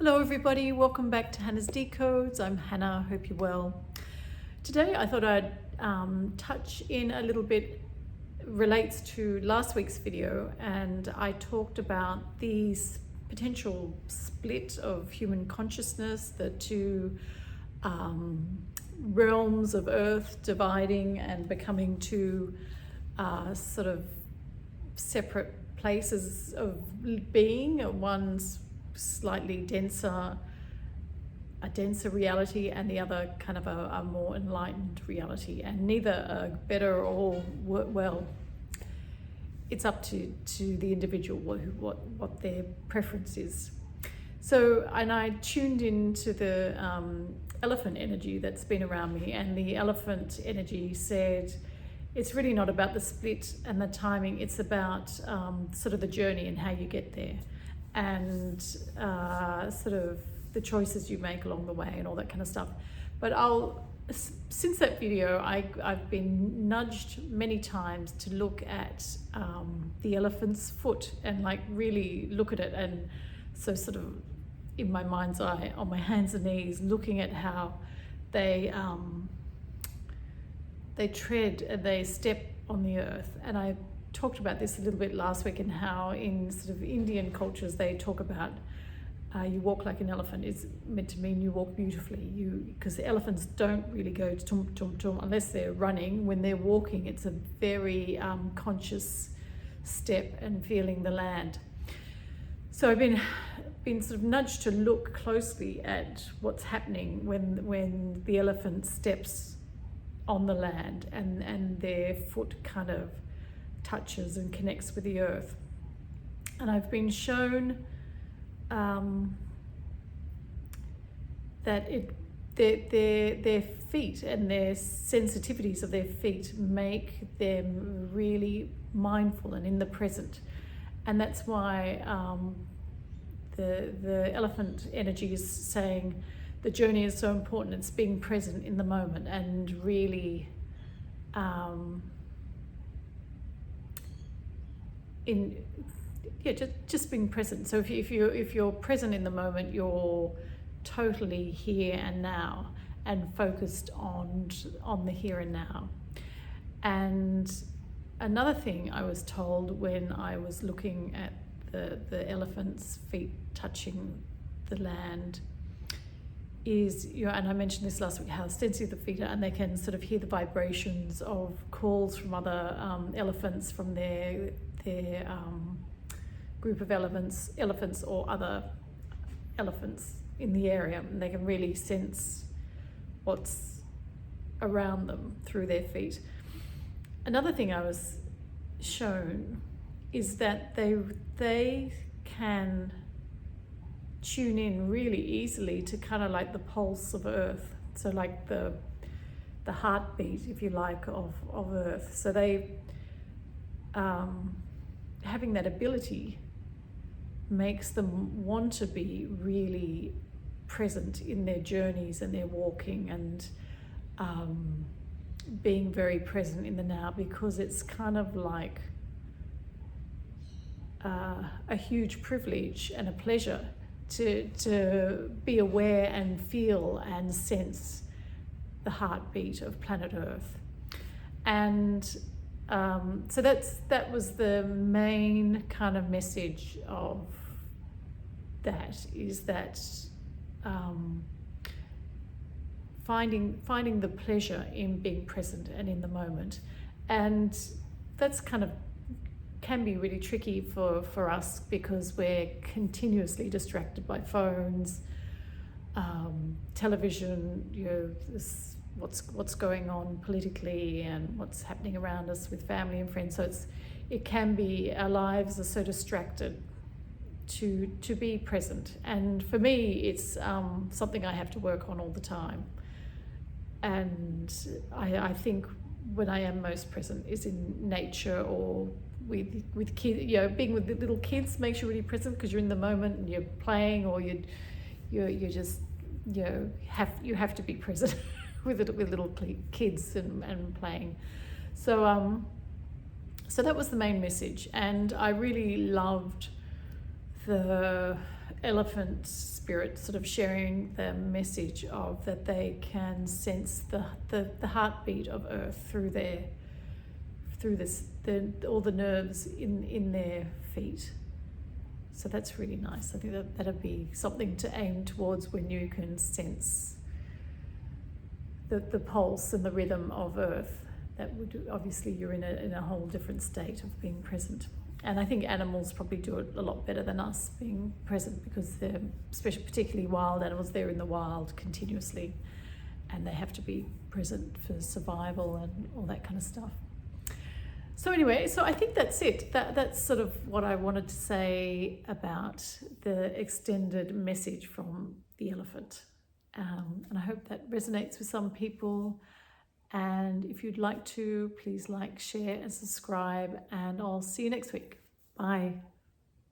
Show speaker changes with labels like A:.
A: Hello everybody, welcome back to Hannah's Decodes. I'm Hannah, hope you're well. Today I thought I'd touch in a little bit, relates to last week's video, and I talked about the potential split of human consciousness, the two realms of Earth dividing and becoming two sort of separate places of being. One's slightly denser, a denser reality, and the other kind of a more enlightened reality, and neither are better or well. It's up to the individual what their preference is. So, and I tuned into the elephant energy that's been around me, and the elephant energy said it's really not about the split and the timing, it's about sort of the journey and how you get there, and sort of the choices you make along the way and all that kind of stuff. But since that video, I've been nudged many times to look at the elephant's foot and like really look at it, and so sort of in my mind's eye, on my hands and knees, looking at how they tread and they step on the earth. And I talked about this a little bit last week, and how in sort of Indian cultures they talk about you walk like an elephant is meant to mean you walk beautifully. Because the elephants don't really go tum tum tum unless they're running. When they're walking, it's a very conscious step and feeling the land. So I've been sort of nudged to look closely at what's happening when the elephant steps on the land and their foot kind of touches and connects with the earth. And I've been shown that their feet and their sensitivities of their feet make them really mindful and in the present. And that's why the elephant energy is saying the journey is so important. It's being present in the moment and really just being present. So if you're present in the moment, you're totally here and now and focused on the here and now. And another thing I was told when I was looking at the elephant's feet touching the land is, and I mentioned this last week, how sensitive the feet are, and they can sort of hear the vibrations of calls from other elephants, from their group of elephants or other elephants in the area, and they can really sense what's around them through their feet. Another thing I was shown is that they can tune in really easily to kind of like the pulse of Earth, so like the heartbeat, if you like, of Earth. So they having that ability makes them want to be really present in their journeys and their walking, and being very present in the now, because it's kind of like a huge privilege and a pleasure to be aware and feel and sense the heartbeat of planet Earth. And so that was the main kind of message of that, is that finding the pleasure in being present and in the moment. And that's kind of can be really tricky for us, because we're continuously distracted by phones, television, what's going on politically and what's happening around us with family and friends. So it can be, our lives are so distracted to be present. And for me, it's something I have to work on all the time. And I think when I am most present is in nature, or with kids, being with the little kids makes you really present, because you're in the moment and you're playing, or you're just you have to be present with little kids and playing. So that was the main message, and I really loved the elephant spirit sort of sharing the message of that they can sense the heartbeat of Earth through all the nerves in their feet. So that's really nice. I think that'd be something to aim towards when you can sense the pulse and the rhythm of Earth. That would, obviously you're in a whole different state of being present. And I think animals probably do it a lot better than us being present, because they're, especially particularly wild animals, they're in the wild continuously and they have to be present for survival and all that kind of stuff. So anyway, so I think that's it. That's sort of what I wanted to say about the extended message from the elephant. And I hope that resonates with some people. And if you'd like to, please like, share and subscribe, and I'll see you next week. Bye.